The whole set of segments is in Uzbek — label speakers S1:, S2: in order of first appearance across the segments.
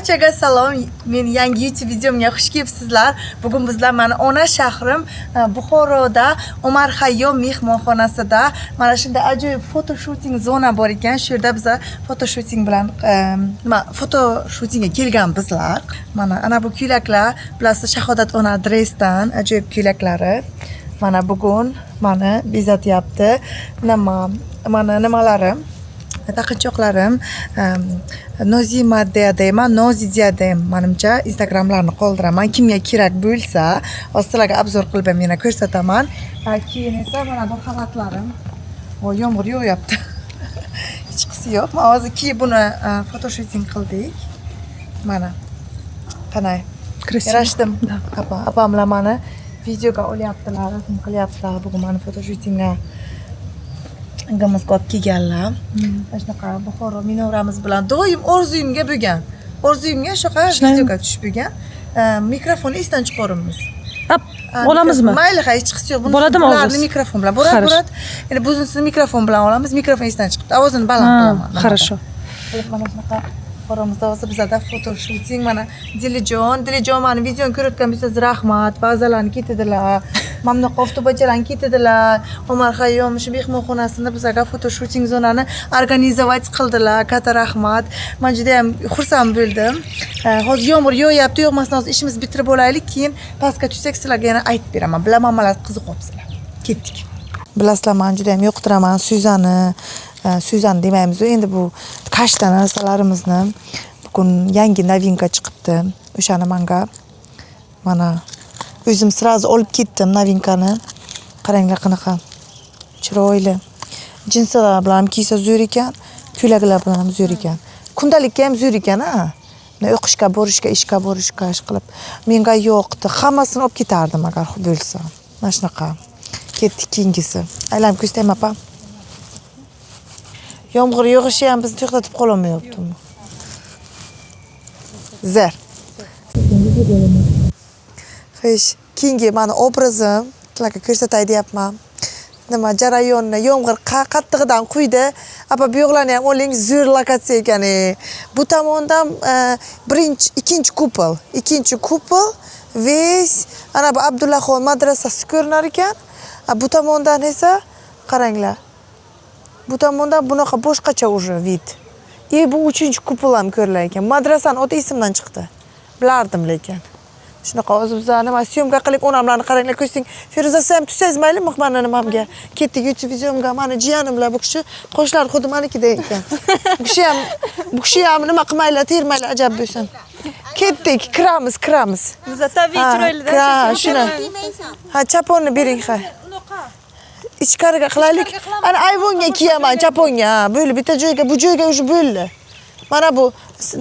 S1: Barchaga salom. Meni yangi YouTube videomga xush kelibsizlar. Bugun bizlar mana ona shahrim Buxoroda Umar Xayyom mehmonxonasida mana shunday ajoyib foto shooting zona bor ekan. Shu yerda biz foto shooting bilan foto shootingga kelgan bizlar. Mana ana bu ko'ylaklar, bilasiz, Shahodat ona dressdan ajoyib ko'ylaklari. Mana bugun mani bezatyapti. Mana nimalarim, taqinchoqlarim Nozima deyman, Nozi deyman. Menimcha Instagramlarni qoldiraman. Kimga kerak bo'lsa, sizlarga obzor qilib ham yana ko'rsataman. Keyin esa mana bu xalatlarim. Yomg'ir yog'yapti. Hech qisi yo'q. Men hozir kiyib buni foto shooting qildik. Mana qanday yarashdim. Opamlar mani videoga olyaptilar, rasm qilyaptilar. Bugun mani foto shootingga Gamazga olib kelganlar. Mana shunaqa Buxoro minoramiz bilan doim orzuyimga bo'lgan. Orzuyimga shunaqa videoga tushib bo'lgan. Mikrofonni esdan chiqaramiz.
S2: Olamizmi?
S1: Mayli, hech qisi yo'q.
S2: Bo'ladimi o'g'il?
S1: Mikrofon bilan bo'ladi. Endi buzunsini mikrofon bilan olamiz. Mikrofon esdan chiqibdi. Ovozini baland qilaman.
S2: Хорошо.
S1: Mana shunaqa Buxoromizda hozir bizada foto shooting. Mana Dilijon mani videoni ko'rayotgan bo'lsangiz rahmat. Ba'zilarni ketdilar. Mamna qoftobachalarni ketdilar. Umar Xayyom shu mehmonxonasida bizga foto shooting zonani organizovat qildilar. Katta rahmat. Men juda ham xursand bo'ldim. Hozir yomg'ir yog'yapti, yo'qmasdan hozir ishimizni bitirib olaylik, keyin pastga tushsak sizlarga yana aytib beraman. Bilaman, mana qiziqyapsizlar. Ketdik. Bilasizlar, men juda ham yoqtiraman Suzan demaymiz, endi bu kashta narsalarimizni. Bugun yangi novinka chiqibdi. O'shani menga mana o'zim sразу olib ketdim novinkani. Qaranglar qanaqa chiroyli. Jinsilar bilan kiysa zo'r ekan, ko'ylaklar bilan ham zo'r ekan. Kundalikka ham zo'r ekan, ha. O'qishga borishga, ishga borishga ish qilib. Menga yo'qdi. Hammasini olib ketardim agar bo'lsa. Mana shunaqa. Ketdik keyingisi. Aylanib ko'rsataymi, opa? Yomg'ir yog'ishi ham bizni to'xtatib qololmayaptimi? Zar. Xo'sh, keyingi mani obrazim sizlarga ko'rsatay deyapman. Nima jarayonni yomg'ir qattig'idan quydi. Apa bu yo'qlarni ham oling, zo'r lokatsiya ekan. Bu tomondan ikkinchi kupol, ves ana bu Abdullaxon madrasasi ko'rinar ekan. Bu tomondan esa qaranglar. Bu tomondan bunaqa boshqacha уже vid. Bu uchinchi kupol ham ko'rilar ekan. Madrasani oti esimdan chiqdi. Bilardim lekin. Shunaqa hozir biz nima syomka qilib onamlarni qaranglar ko'rsing. Feruza ham tusangiz mayli mehmonni nimamga. Ketdik YouTube videomga. Mani jiyanim bilan bu kishi qoshlari xuddi menikidek ekan. Bu kishi ham nima qilmaylar, termaylar, ajab bo'lsin. Ketdik, kiramiz. Shuna. Chaponni bering, ha. İçkariga qilaylik. Ana ayvonga kiyaman, chaponga. Bo'lib bitta joyga, bu joyga уже bo'ldi. Mana bu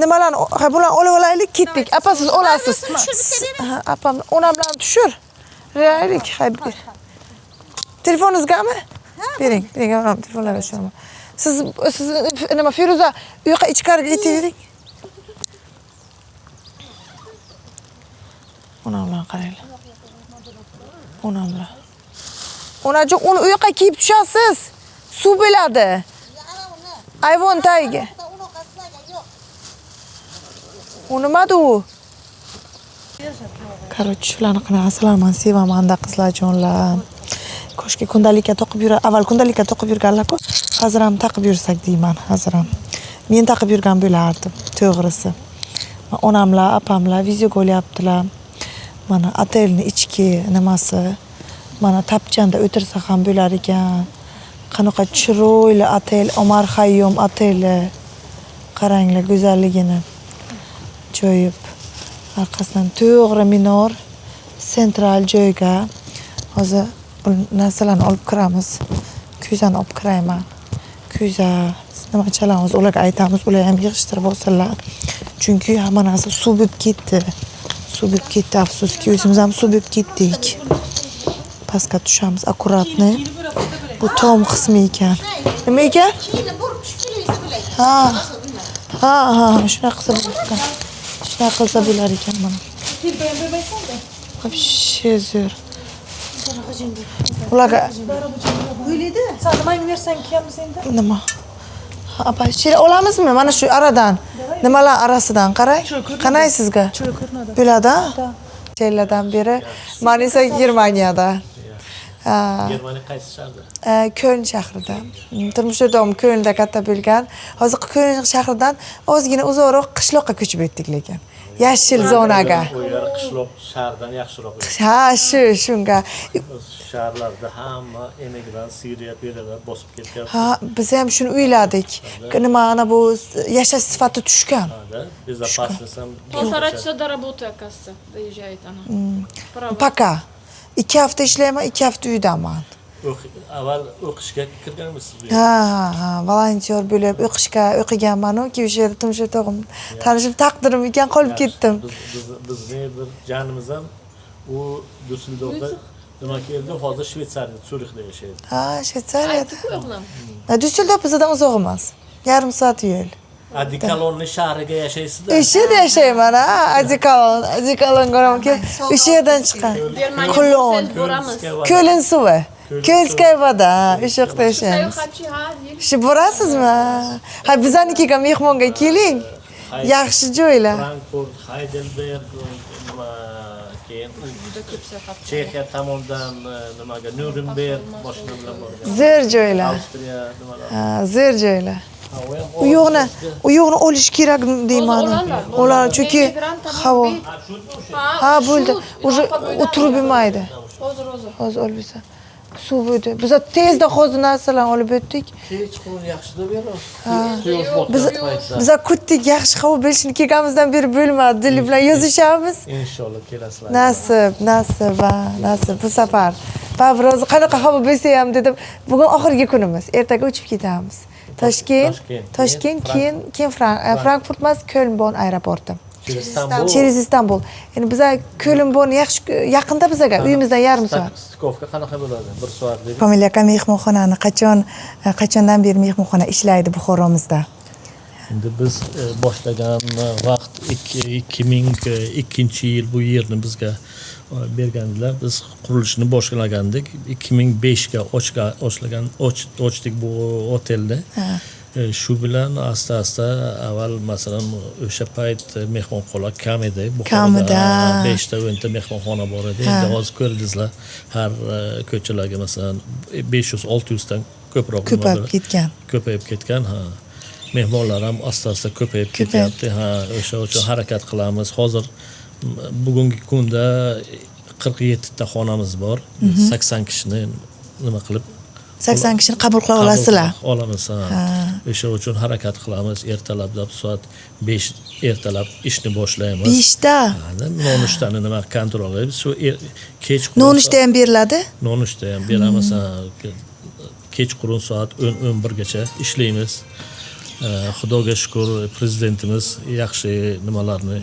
S1: nimalarni bularni olib olaylik, ketdik. Apa siz olasiz. Apam onam bilan tushir. Raylik, hayr. Telefoningizgami? Bering, onam telefonlarga tushaman. Siz nima Feruza, u yoqqa ichkariga yetavering. Onam bilan qaranglar. Onam bilan. Onajon, uni u yoqqa kiyib tushasiz. Suv bo'ladi. Ayvon tagiga. U nimada u? Короче, shularni qilasiz, sevaman anda qizlarjonlar. Ko'shki kundalikka to'qib yurar, avval kundalikka to'qib yurganlar-ku, hozir ham taqib yursak deyman, hozir ham. Men taqib yurgan bo'lardim, to'g'risi. Onamlar, opamlar video qo'yaptilar. Mana otelni ichki nimasi. Mana tapchanda o'tirsa ham bo'lar ekan. Qanaqa chiroyli otel, Umar Xayyom oteli. Qaranglar go'zalligini. Joyib. Orqasidan to'g'ri minor, sentral joyga. Hozir bu narsalarni olib kiramiz. Ko'zani olib kirayman. Ko'za nima chalamiz, ularga aytamiz, ular ham yig'ishtirib olsinlar. Chunki hamma narsa suv bo'lib ketdi. Afsuski, o'zimiz ham suv bo'lib ketdik. Pastga tushamiz akkuratni. Bu tom qismi ekan. Nima ekan? Ha, shunaqa qilsa bo'lar ekan mana. Вообще zo'r. Ularga
S2: o'ylaydi. Sen nima bersang kiyamiz endi?
S1: Nima? Apa, shira olamizmi? Mana shu aradan. Nimalar arasidan qarang. Qanday sizga? Bo'ladi? Yillardan beri men esa Germaniyada.
S3: Germaniya qaysi shaharda?
S1: Köln shahrida. Turmush o'rtog'im Kölnda katta bo'lgan. Hozir Köln shahridan ozgina uzoqroq qishloqqa ko'chib o'tdik lekin. Yashil zonaga.
S3: U yer qishloq shahardan yaxshiroq.
S1: Ha, shunga.
S3: Shaharlarda hamma emigrant Suriya beralar bosib ketgan.
S1: Ha, biz ham shuni o'yladik. Nima ana bu yashash sifati tushgan.
S3: Безопасность ham.
S4: Полтора часа до работы, оказывается, доезжает она.
S1: Пока. 2 hafta ishlayman, 2 hafta uydaman.
S3: Avval o'qishga kirganmisiz?
S1: Ha, volontyor bo'lib o'qiganman-ku, o'sha yerda turmush o'rtog'im tanishib taqdirim ekan qolib ketdim.
S3: Bizni bir janimiz ham u Düsseldorfda nima keldi, hozir Shveysariyada, Syurixda yashaydi.
S1: Ha, Shveysariyada.
S4: O'g'lim.
S1: Düsseldorf bizdan uzoq emas. Yarim soat yo'l.
S3: Adikalonni shahriga yashaysizda?
S1: O'sha yerda yashayman, ha, Adikalon ko'raman-ku. O'sha yerdan chiqqan. Kulon. Köln suvi. Kölnskaya voda, o'sha yoqda yashaymiz.
S4: Sayohatchi, ha,
S1: Shu borasizmi? Ha, bizanikiga mehmonga keling. Yaxshi joylar.
S3: Frankfurt, Heidelberg, keyin Chexiya tomonidan nimaga Nuremberg boshqa bilan borgan.
S1: Zo'r joylar.
S3: Avstriya nimalar.
S1: Ha, zo'r joylar. U yo'qni olish kerak deyman. Ular chunki havo. Ha, bo'ldi. Уже o'tirib bo'lmaydi. Hozir olib bo'lsa. Suv bo'ldi. Biz tezda hozir narsalarni olib o'tdik.
S3: Kechqurun yaxshi deb beramiz.
S1: Biz kutdik, yaxshi havo bo'lishini kelganimizdan beri bo'lmadi. Dil bilan yozishamiz.
S3: Inshaalloh kelasizlar.
S1: Nasib bu safar. Biroz qanaqa havo bo'lsa ham dedim. Bugun oxirgi kunimiz. Ertaga uchib ketamiz. Toshkent, keyin Frankfurt emas, Köln Bonn aeroporti. Через Istanbul. Endi biz Köln-Bonn yaxshi yaqinda bizga, uyimizdan yarim soat.
S3: Stikovka qanaqa bo'ladi? 1 soat dedi.
S1: Familiyaka mehmonxonani qachondan beri mehmonxona ishlaydi Buxoromizda?
S3: Endi biz boshlagan vaqt 2002-yil bu yerni bizga bergandilar. Biz qurilishini boshlagandik. 2005ga ochdik bu otelni. Shu bilan asta avval masalan o'sha payt mehmonxonalar kam edi. Buxoroda 5 ta 10 ta mehmonxona bor edi. Endi hozir ko'rdingizlar, har ko'chalarga masalan 500-600 dan ko'proq ko'payib ketgan. Ha. Mehmonlar ham asta ko'payib ketyapti. Ha, o'sha uchun harakat qilamiz. Hozir bugungi kunda 47 ta xonamiz bor. 80 kishini nima qilib
S1: 80 kishini qabul qila olasizlar.
S3: Olamiz. O'sha uchun harakat qilamiz. Ertalab soat 5 ertalab ishni boshlaymiz.
S1: 5 ta.
S3: Nonuchtani nima kontrollaymiz. Shu kechqurun.
S1: Nonushta ham beriladi?
S3: Nonushta ham beramiz. Kechqurun soat 10-11 gacha ishlaymiz. Xudoga shukr, prezidentimiz yaxshi nimalarni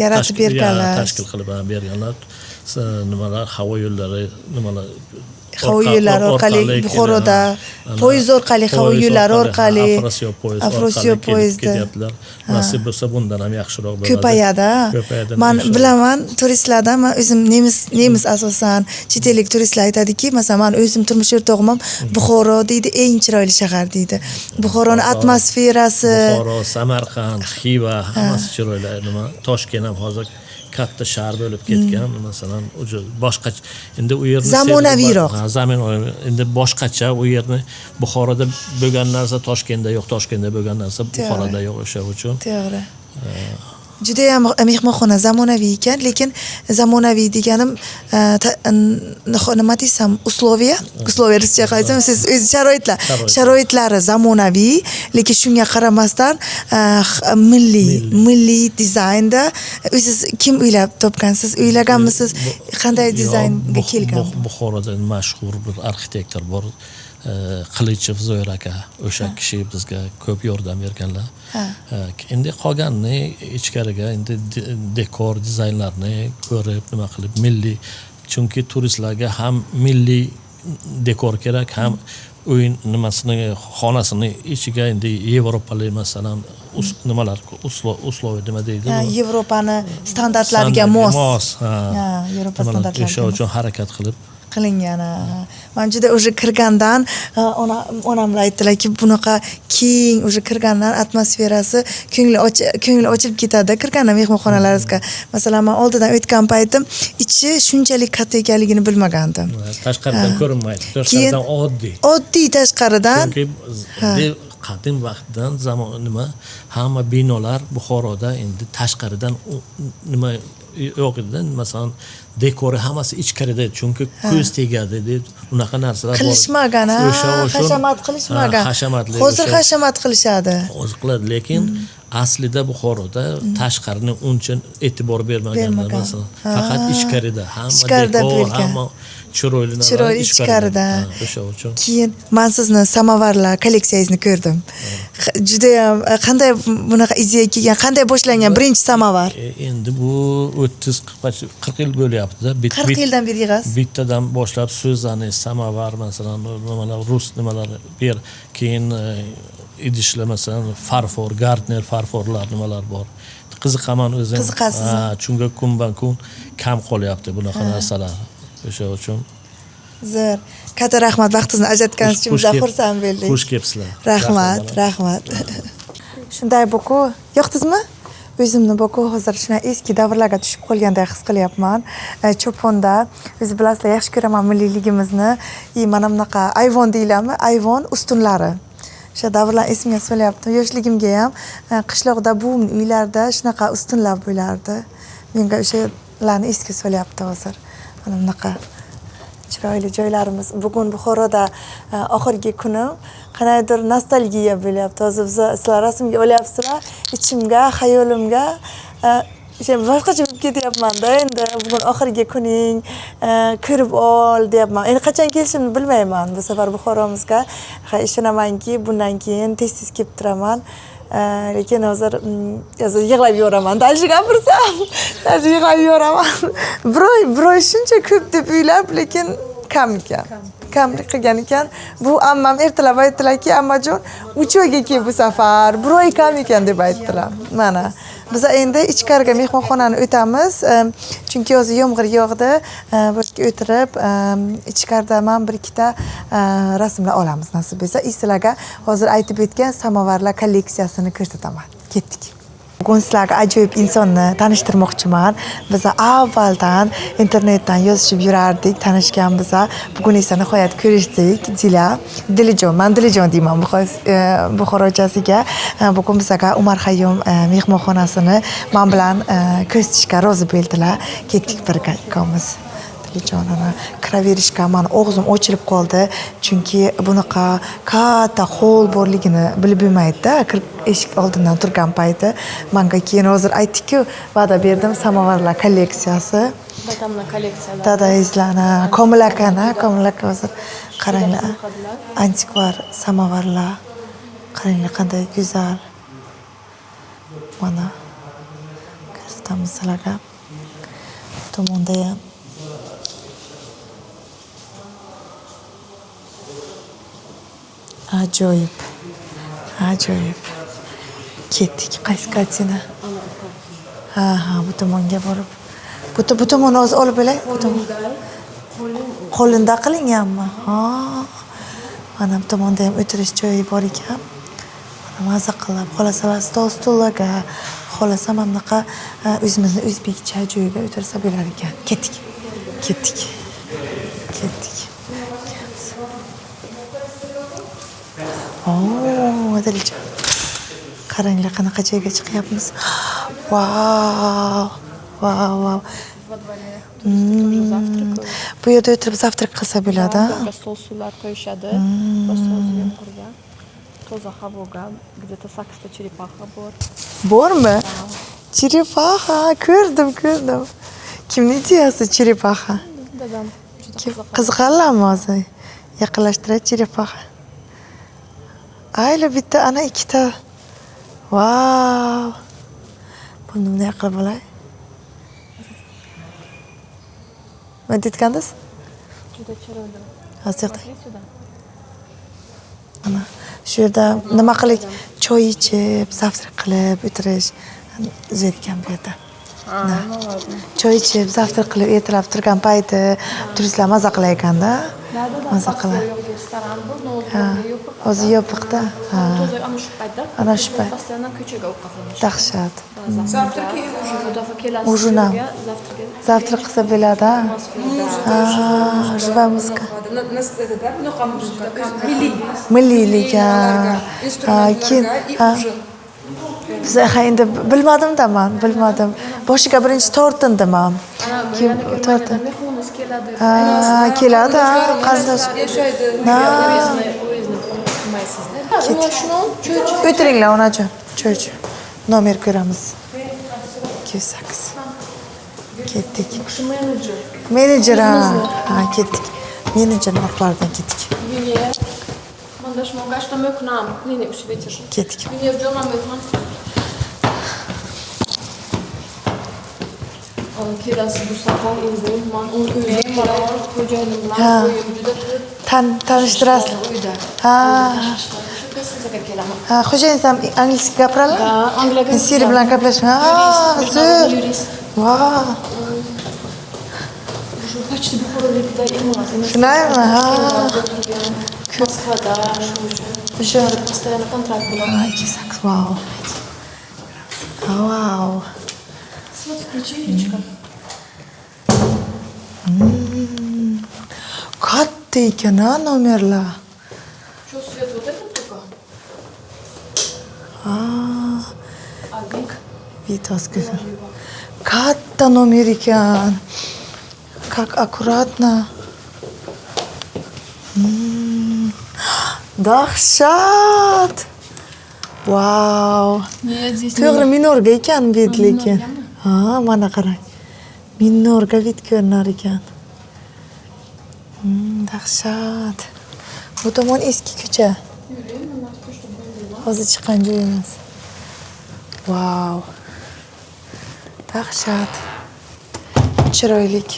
S1: yaratib berganlar,
S3: tashkil qilib berganlar. Nimalar havo yo'llari, nimalar
S1: havo yo'llari orqali Buxoroda poyezd orqali havo yo'llari orqali Afrosiyob poyezdi
S3: nasib bo'lsa bundan ham yaxshiroq bo'ladi.
S1: Ko'payadi. Men bilaman turistlardan, men o'zim nemis asosan chet ellik turistlar aytadiki, masalan, men o'zim turmush o'rtog'im ham Buxoro deydi, eng chiroyli shahar deydi. Buxoroning atmosferasi,
S3: Buxoro, Samarqand, Xiva hammasi chiroyli. Nima Toshkent ham hozir katta shahar bo'lib ketgan, masalan, boshqa endi u yerni
S1: zamonaviyroq.
S3: Endi boshqacha u yerni Buxoroda bo'lgan narsa Toshkentda yo'q, Toshkentda bo'lgan narsa Buxoroda yo'q, o'sha uchun.
S1: To'g'ri. Juda ham mehmonxona zamonaviy ekan, lekin zamonaviy deganim nima desam, условия ruscha qaysam, siz o'z sharoitlari zamonaviy, lekin shunga qaramasdan milliy dizaynda. Siz kim o'ylab topgansiz? O'ylaganmisiz? Qanday dizaynga kelgan?
S3: Buxoroda mashhur bir arxitektor bor. Qilichev Zoir aka, o'sha kishi bizga ko'p yordam berganlar. Endi qolganini ichkariga endi dekor, dizaynlarni ko'rib, nima qilib milliy, chunki turistlarga ham milliy dekor kerak, ham o'yin nimasini, xonasini ichiga endi Yevropalik masalan nimalar usloviy nima deydi?
S1: Yevropani standartlariga mos.
S3: Yevropa standartlariga. O'sha uchun harakat qilib
S1: qilingan. Men juda o'sha kirgandan onamlar aytdilarki, bunaqa keng o'sha kirgandan atmosferasi ko'ngli ochilib ketadi kirgandan mehmonxonalaringizga. Masalan, men oldidan o'tgan paytim ichi shunchalik katta ekanligini bilmagandim.
S3: Tashqaridan ko'rinmaydi. Tashqaridan oddiy.
S1: Oddiy tashqaridan.
S3: Chunki qadim vaqtdan nima hamma binolar Buxoroda endi tashqaridan nima yo'q edi. Masalan, dekori hammasi ichkarida, chunki ko'z tegadi deb unaqa narsalar bor.
S1: Qilishmagan, hashamat qilishmagan.
S3: Hashamatli.
S1: Hozir hashamat qilishadi.
S3: Hozir qiladi, lekin aslida Buxoroda tashqarini uncha e'tibor bermaganlar masalan. Faqat ichkarida hamma dekor, hamma chiroyli
S1: ichkarida.
S3: O'sha uchun.
S1: Keyin men sizni samovarlar kolleksiyangizni ko'rdim. Juda ham qanday bunaqa iziga kelgan, qanday boshlangan birinchi samovar?
S3: Endi bu 30-40 yil bo'lyapti-da.
S1: 40 yildan beri yig'asiz.
S3: Bittadan boshlab so'zani samovar masalan, nimalar rus nimalar ber, keyin idishlar masalan farfor, Gartner farforlar nimalar bor. Qiziqaman o'zim.
S1: Qiziqasiz.
S3: Chunki kunban-kun kam qolyapti bunaqa narsalar. O'sha uchun
S1: Zo'r. Katta rahmat vaqtingizni ajratganingiz uchun juda xursand bo'ldik.
S3: Xush kelibsizlar.
S1: Rahmat. Shunday boku, yoqdingizmi? O'zimni boku hozir shuna eski davrlarga tushib qolganday his qilyapman. Cho'ponda o'zi bilasizlar, yaxshi ko'raman milliyligimizni. Mana bunaqa ayvon deyilami? Ayvon ustunlari. O'sha davrlar esimga solyapti. Yoshligimga ham qishloqda buvim uylarda shunaqa ustunlar bo'lardi. Menga o'shalarni esga solyapti hozir. Mana bunaqa chiroyli joylarimiz. Bugun Buxoroda oxirgi kunim qanaydir nostalgiya bo'lyapti. Hozir sizlar rasmga olyapsizlar, ichimga, xayolimga boshqacha bo'lib ketyapman-da. Endi bugun oxirgi kuning, ko'rib ol deyapman. Endi qachon kelishimni bilmayman. Bu safar Buxoromizga ishonamanki, bundan keyin tez-tez kelib turaman. Lekin hozir yig'lab yoraman. Dalshi gapirsam, yig'lab yoraman. Biroy shuncha ko'p deb o'ylab, lekin kam ekan. Kamlik qilgan ekan. Bu ammam ertalab aytdilarki, "Ammajon, 3 oyga kel bu safar. Biroy kam ekan" deb aytdilar. Mana biz endi ichkariga mehmonxonani o'tamiz. Chunki hozir yomg'ir yog'di. Birga o'tirib, ichkarida men bir ikkita rasmlar olamiz nasib etsa. Sizlarga hozir aytib o'tgan samovarlar kolleksiyasini ko'rsataman. Ketdik. Bugun sizlarga ajoyib insonni tanishtirmoqchiman. Biz avvaldan internetdan yozishib yurardik, tanishgan biz. Bugun esa nihoyat ko'rishdik. Dilijon, men Dilijon deyman Buxorochasiga. Bugun bizga Umar Hayyom mehmonxonasini men bilan ko'rsatishga rozi bo'ldilar. Ketdik birga ikkovimiz. Dilijonini kiraverishga men og'zim ochilib qoldi, chunki bunaqa katta hol borligini bilib bo'lmaydi-da. Eshik oldidan turgan payti menga keyin hozir aytdik-ku, va'da berdim samovarlar kolleksiyasi.
S4: Dadamning kolleksiyalari.
S1: Dadaizlarni, Komil aka hozir qaranglar. Antikvar samovarlar. Qaranglar qanday go'zal. Mana ko'rsatamiz sizlarga. Tomonda ham ajoyib. Ketdik qaysi kartina? Ha, bu tomonga borib. Bu tomonni hozir olib olay. Bu tomon. Qo'linda qilinganmi? Ha. Mana bu tomonda ham o'tirish joyi bor ekan. Mana maza qilib, xolasalar stollarga, xolasam ham bunaqa o'zimizni o'zbekcha joyga o'tirsa bo'lar ekan. Ketdik. Dilijon. Qaranglar qanaqa joyga chiqyapmiz. Wow. Bu yerda o'tirib zavtrak qilsa bo'ladi.
S4: Stol suvlar qo'yishadi. Stolga qurgan. Toza havoga, где-то 8 ta черепаха bor.
S1: Bormi? Черепаха, ko'rdim. Kimning ideyasi черепаха?
S4: Dadam
S1: Qiziqarlarmi hozir? Yaqinlashtiradi черепаха. Ayla bitta ana ikkita. Wow. Buni bunday qilib olay. Nima aytgandingiz?
S4: juda chiroyli.
S1: Hozir mana shu yerda nima qilik, choy ichib, zavtrak qilib o'tirish zo'r ekan bu yerda.
S4: ну ладно.
S1: Choy ichib, zavtrak qilib ertalab turgan payti turistlar maza qilar ekanda.
S4: Да-да-да,
S1: Maza
S4: папа
S1: qilar.
S4: yo'q restoran bu, но
S1: Ha, o'zi yopiqda. Ha,
S4: to'za ana shu paytda.
S1: Ana shu payt.
S4: Постоянно ko'chaga ovqatlanish.
S1: dahshat.
S4: Завтраки уже. Mudofaa kelasiz.
S1: Ужинам.
S4: Завтраки.
S1: Zavtrak qilsa bo'ladi. Ha, живая muzika. Milliylik. Keyin biz endi bilmadim-da men, bilmadim. Boshiga birinchi tortindim men. Keyin tortin.
S4: Mehmonimiz keladi.
S1: Ha, keladi, qarindosh. O'tiringlar onajon. Cho'ch. Nomer ko'ramiz. 208. Ketdik. Menejer. Ha, ketdik. Menejer orqalaridan ketdik.
S4: Mandash mogash tam yok nam. Ne usi bitir.
S1: Ketdik.
S4: Menejer canım mehman. Kelasi bu safar endi men uni o'zim baravar xo'jayinim bilan o'yim juda
S1: Tanishtirasiz.
S4: uyda.
S1: Ha.
S4: Shu kasaga kelaman.
S1: Ha, xo'jayin ham ingliz gapiradi?
S4: Ha, angliyaga.
S1: Siri bilan gaplashma. Ha, zo'r.
S4: Yurist.
S1: Vau.
S4: Shu почти Buxorolikda emas.
S1: Shunaymi? Ha.
S4: Moskvada shu постоянно kontrakt bilan.
S1: Ha, 208. Vau. Ha, vau.
S4: Свет включи, Ирочка.
S1: Katta ekan ha nomerlar.
S4: Что, свет вот этот только?
S1: Ha,
S4: Один.
S1: Vitos go'zal. Katta nomer ekan. Как аккуратно. Dahshat. Vau.
S4: Нет, здесь
S1: To'g'ri minorga ekan vid lekin. Ha, mana qarang. Minorga vid ko'rinar ekan. Dahshat. Bu tomon eski ko'cha. Hozir chiqqan joy emas. Vau. Dahshat. Chiroylik.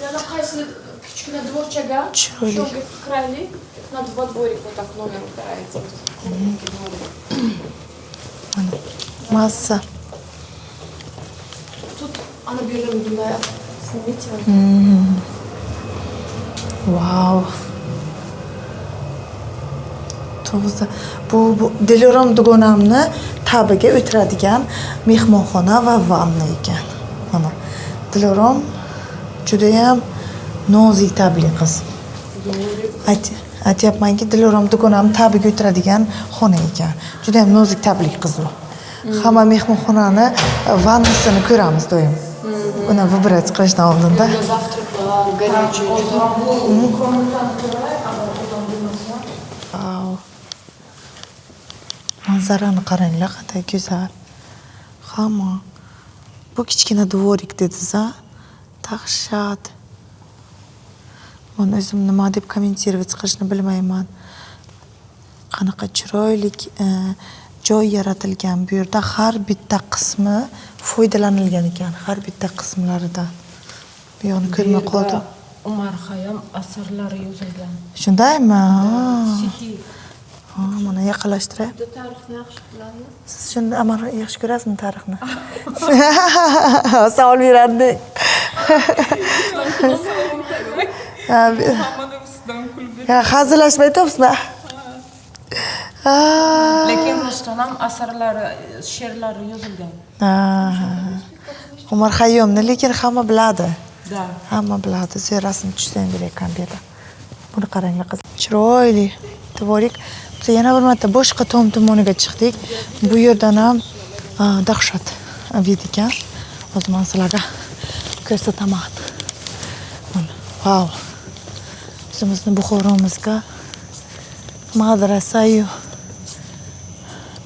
S4: yana qaysi kichkina dvorchaga
S1: Chiroyli.
S4: shunga kiraylik. На два дворик вот так номер упирается.
S1: Mana massa.
S4: Тут она берем bunday sнимите.
S1: Vau. To'g'ri. Bu Dilorom dugonamni tabiga o'tiradigan mehmonxona va vanna ekan. Mana Dilorom juda ham nozik tabli qiz. Aytyapmanki, Dilorom dugonam tabiga o'tiradigan xona ekan. Juda ham nozik tabli qiz u. Hamma mehmonxonani vannasini ko'ramiz doim. Uni vibratsiya qilishdan oldinda.
S4: Завтрак горячий.
S1: Vau. Manzarani qaranglar, qanday go'zal. Hamma. Bu kichkina dvorik dediz-a? Dahshat. Men o'zim nima deb kommentirovat qilishni bilmayman. Qanaqa chiroyli joy yaratilgan. Bu yerda har bitta qismi foydalanilgan ekan, har bitta qismlaridan. Bu yo'qni ko'rmay qoldim.
S2: Umar Xayyam asarlari yozilgan.
S1: Shundaymi?
S2: Sihiy.
S1: Ha, mana yaqinlashtiray.
S4: Tarixni yaxshi biladimi?
S1: Siz shunda Amar yaxshi ko'rasizmi tarixni? Savol berardik. Ya hazillashmay turibsizmi?
S2: Lekin Rustam ham asarlari, she'rlari yozilgan.
S1: Umar Xayyomni lekin hamma biladi.
S2: Da.
S1: Hamma biladi. Zerasini tushsang bo'lar bu yerda. Buni qaranglar qiz. Chiroyli. Dvorik. Biz yana bir marta boshqa tom tomoniga chiqdik. Bu yerdan ham dahshat vid ekan. Hozir men sizlarga ko'rsataman. Vau. Bizimizni Buxoromizga madrasa-yu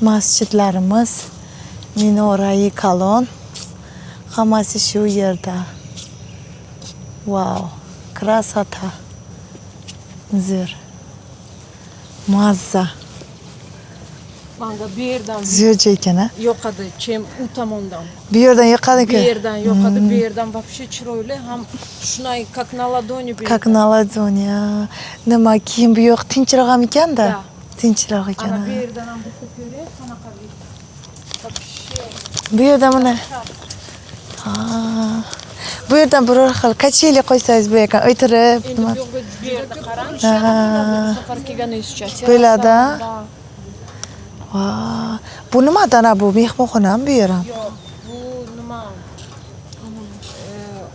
S1: masjidlarimiz, minorai kalon hammasi shu yerda. Vau, krasota. Zo'r. Mazza.
S2: Manga bu yerdan
S1: Zo'r ekan-a?
S2: yoqadi, chem u tomondan.
S1: Bu yerdan yoqadi-ku.
S2: Bu yerdan yoqadi, bu yerdan вообще chiroyli, ham shunay как на ладони bu.
S1: Как на ладони. Nima keyin bu yoq tinchroq ham ekan-da.
S2: Da.
S1: Tinchroq ekan.
S2: Ana bu yerdan ham bu ko'payib, qanaqa вообще.
S1: Bu yerda mana Bu yerdan biror xil kacheli qo'ysangiz bu ekan, o'tirib.
S2: Endi bu yerda qarang, bu safar kelganingizcha.
S1: Bo'ladi. Bu nimadan bu mehmonxonami bu yer ham?
S2: Yo'q, bu nima?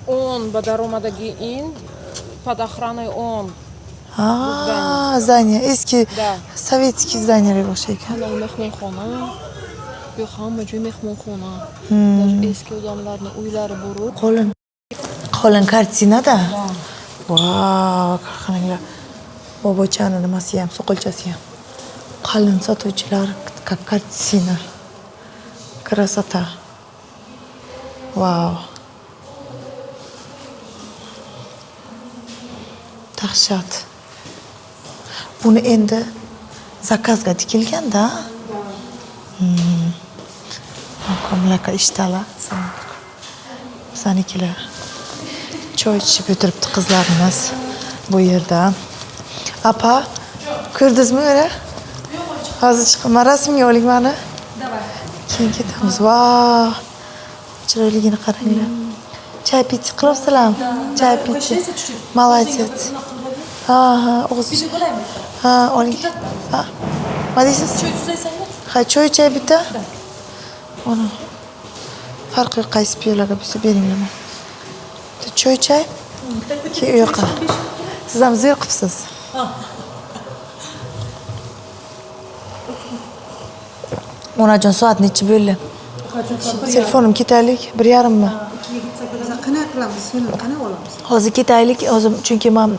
S2: 10 Бодаромадagi in, под охраной он.
S1: Здание, eski
S2: Да.
S1: sovetskiy zdaniylarga o'xshaydi.
S2: Ana mehmonxona. Bu hamma joy mehmonxona. Даже eski odamlarning uylari bor.
S1: Qolin kartinada. Vau, qaranglar. Bobochani nimasi ham, so'qilchasi ham. Qalin sotuvchilar, kartina. Krasota. Vau. Dahshat. Buni endi zakazga tikilganda. Komlaka ishtala. Bizanikilar choy ichib o'tiribdi qizlarimiz bu yerda. Apa, ko'rdingizmi ora? Hozir chiqaman, rasmga oling mani. Keyin ketamiz. Vau. Chiroyligini qaranglar. Чай пить qilyapsizlarmi? Чай пить. Молодец. O'g'ziz. Oling. Nima deysiz? Choy tuzaysanmi? Ha, choy bitta. Ona. Farqi yo'q, qaysi piyolarga bo'lsa beringlar. Choy. Keyin u yoqqa. Siz ham zo'r qilibsiz. Onajon, soat necha bo'ldi? Telefonim ketaylik, 1:30mi?
S5: Qanaqa qilamiz? Seni qanaqa olamiz?
S1: Hozir ketaylik, hozir chunki men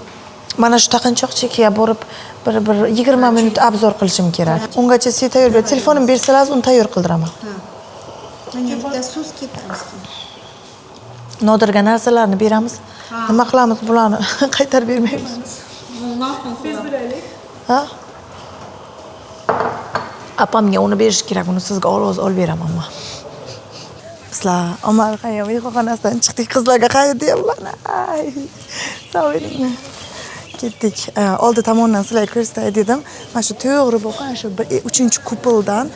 S1: mana shu taqinchoqchiga borib bir 20 minut obzor qilishim kerak. Ungacha siz tayyor bo'ling. Telefonim bersangiz, uni tayyor qildiraman.
S5: Menga bitta so'z ketamiz.
S1: Nodirga narsalarni beramiz. Nima qilamiz bularni? Qaytarib bermaymiz. Ha? Apamga uni berish kerak. Uni sizga olib beraman men. Bizlar Omar Xayyom mehmonxonasidan chiqdik, qizlarga xayr deyapman. Ay. Savoringlar. Ketdik. Oldi tomondan sizlarga ko'rsatay dedim. Mana shu to'g'ri bo'lgan shu 3-kupoldan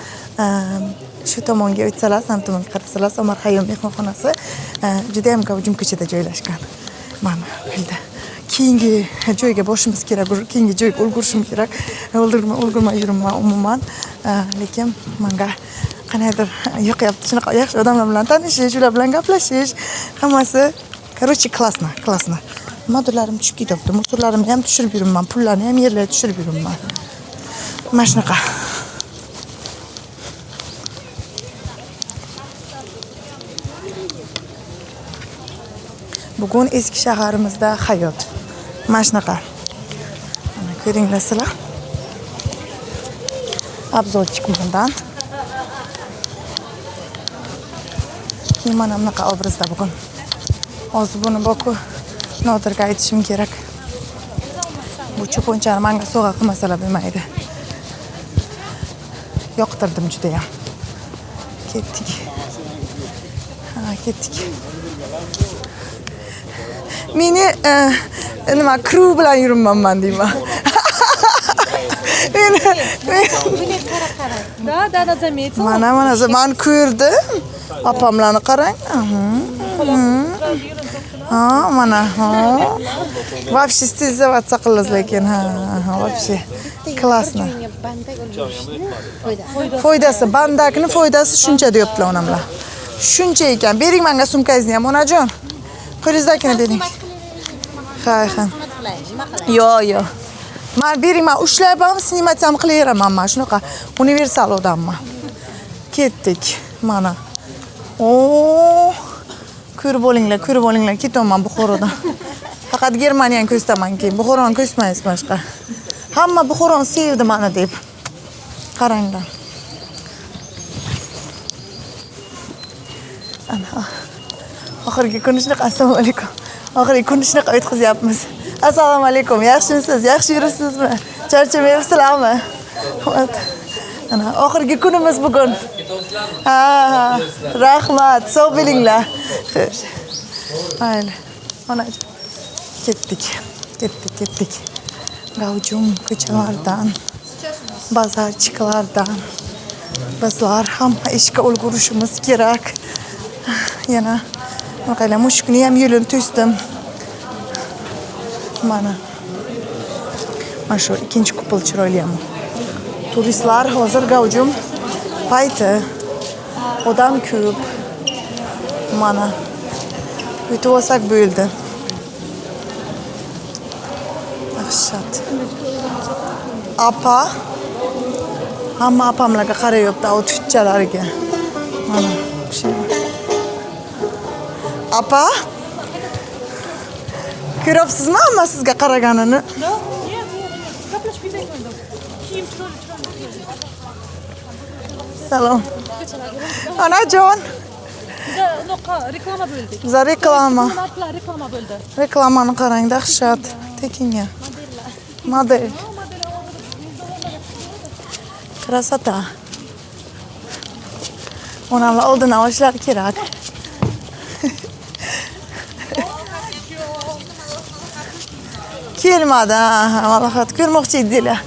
S1: shu tomonga o'tsalar, ham tomonga qarasalar, Omar Xayyom mehmonxonasi juda ham gavjum ko'chada joylashgan. Mana bildi. Keyingi joyga borishimiz kerak, keyingi joyga ulgurishim kerak. Ulgurmay yuribman umuman. Lekin menga qanaydir yoqyapti. Shunaqa yaxshi odamlar bilan tanishish, ular bilan gaplashish, hammasi короче klassna. Modularim tushib ketyapti. Musorlarimni ham tushirib yuribman, pullarni ham yerlarga tushirib yuribman. Mana shunaqa. Bugun eski shaharimizda hayot. Mana shunaqa. Mana ko'ringlar sizlar. Obzorchik bundan. Mana bunaqa obrazda bugun. Hozir buni Boku Nodirga aytishim kerak. Bu cho'ponchani menga sovg'a qilmasalar bo'lmaydi. Yoqtirdim juda ham. Ketdik. Ketdik. Meni nima crew bilan yuribman men deyman.
S2: Да, заметила.
S1: Mana ko'rdim. Opamlarni qarang. Mana. Вообще стилизоваться qilasiz lekin. Вообще klassna. Foydasi, bandakni foydasi shuncha deyaptilar onamlar. Shuncha ekan. Bering menga sumkangizni ham, onajon. Qo'lingizdagini bering. Ha. Yo'q. Men bering, men ushlab ham, snimat ham qilaveraman men. Shunaqa universal odamman. Ketdik. Mana. Ko'rib olinglar, ketaman Buxorodan. Faqat Germaniyani ko'rsaman keyin. Buxoroni ko'rsatmaysiz boshqa. Hamma Buxoroni sevdi meni deb. Qaranglar. Ana. Oxirgi kun shunaqa, assalomu alaykum. Oxirgi kun shunaqa o'tkazyapmiz. Assalomu alaykum. Yaxshimisiz? Yaxshi yuribsizmi? Charchamayapsizlarmi? Ana, oxirgi kunimiz bugun. Rahmat. Sog' bo'linglar. Mayli. Onajon. Ketdik. Gavjum ko'chalardan, bozorchilardan bizlar hamma ishga ulgurishimiz kerak. Yana Bakayla mushukni ham yo'lini to'sdim. Mana. Mana shu ikkinchi kupol chiroyli ham. Turistlar hozir gavjum payti. Odam ko'p. Mana. O'tib olsak bo'ldi. Dahshat. Apa. Hamma apamlarga qarayapti outfitchalariga. Mana. Apa? Ko'ryapsizmi hamma sizga qaraganini? Salom. Onajon.
S2: Reklama bo'ldik.
S1: Biza reklama.
S2: Reklama bo'ldi.
S1: Reklamani qarang, dahshat. Tekinga. Model. Krasota. Onalar oldini olishlari kerak. Kelmadi, ha, malahat ko'rmoqchi edilar.